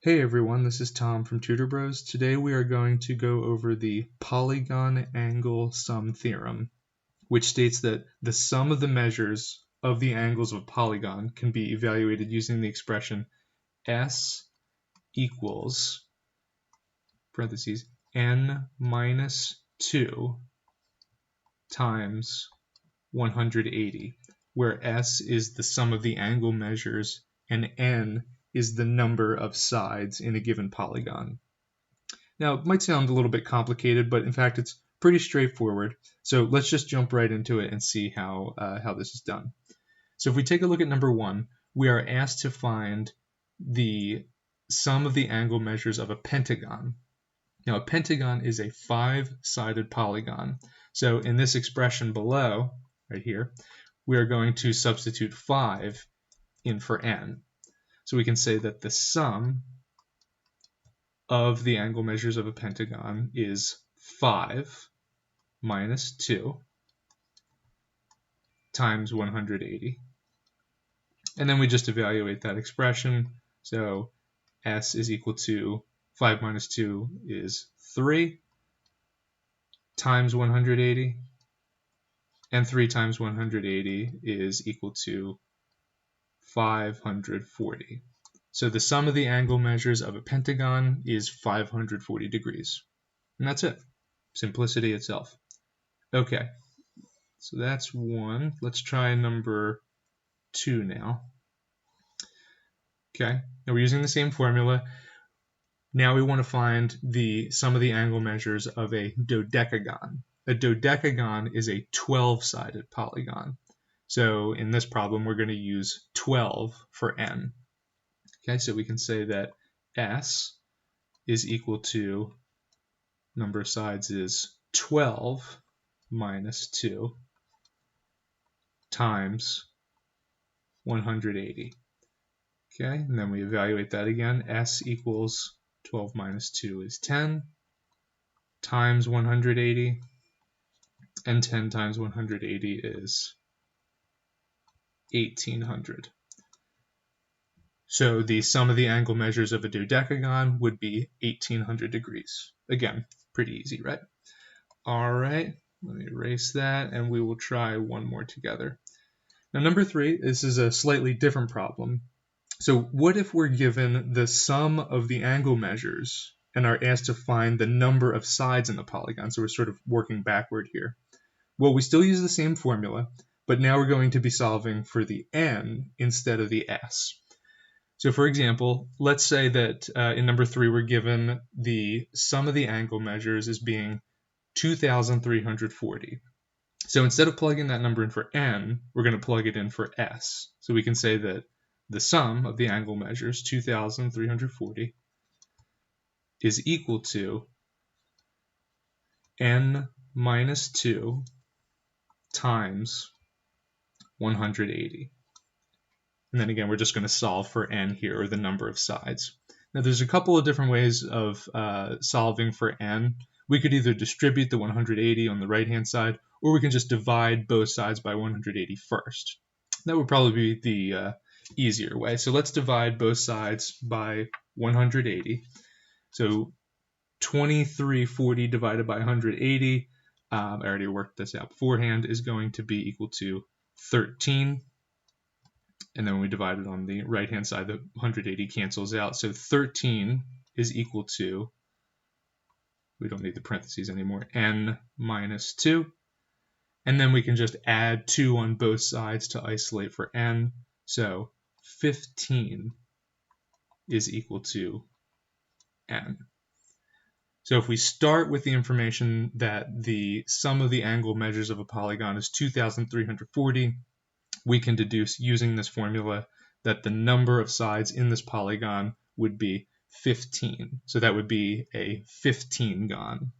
Hey everyone, this is Tom from Tutor Bros. Today we are going to go over the Polygon angle sum theorem, which states that the sum of the measures of the angles of a polygon can be evaluated using the expression S equals, parentheses, n minus 2 times 180, where S is the sum of the angle measures and n is the number of sides in a given polygon. Now, it might sound a little bit complicated, but in fact, it's pretty straightforward. So let's just jump right into it and see how this is done. So if we take a look at number 1, we are asked to find the sum of the angle measures of a pentagon. Now, a pentagon is a 5-sided polygon. So in this expression below, right here, we are going to substitute 5 in for n. So we can say that the sum of the angle measures of a pentagon is 5 minus 2 times 180. And then we just evaluate that expression. So S is equal to 5 minus 2 is 3 times 180. And 3 times 180 is equal to 540. So the sum of the angle measures of a pentagon is 540 degrees. And that's it. Simplicity itself. Okay, so that's 1. Let's try number 2 now. Okay, now we're using the same formula. Now we want to find the sum of the angle measures of a dodecagon. A dodecagon is a 12-sided polygon. So in this problem, we're going to use 12 for n. Okay, so we can say that S is equal to, number of sides is 12 minus 2 times 180. Okay, and then we evaluate that again. S equals 12 minus 2 is 10 times 180, and 10 times 180 is 1800. So the sum of the angle measures of a dodecagon would be 1800 degrees. Again, pretty easy, right? All right, let me erase that, and we will try one more together. Now, number 3, this is a slightly different problem. So what if we're given the sum of the angle measures and are asked to find the number of sides in the polygon? So we're sort of working backward here. Well, we still use the same formula, but now we're going to be solving for the n instead of the s. So for example, let's say that in number 3, we're given the sum of the angle measures as being 2,340. So instead of plugging that number in for n, we're going to plug it in for s. So we can say that the sum of the angle measures, 2,340, is equal to n minus 2 times 180. And then again, we're just going to solve for n here, or the number of sides. Now there's a couple of different ways of solving for n. We could either distribute the 180 on the right-hand side, or we can just divide both sides by 180 first. That would probably be the easier way. So let's divide both sides by 180. So 2340 divided by 180, I already worked this out beforehand, is going to be equal to 13. And then when we divide it on the right-hand side, the 180 cancels out. So 13 is equal to, we don't need the parentheses anymore, n minus 2. And then we can just add 2 on both sides to isolate for n. So 15 is equal to n. So if we start with the information that the sum of the angle measures of a polygon is 2,340, we can deduce using this formula that the number of sides in this polygon would be 15. So that would be a 15-gon.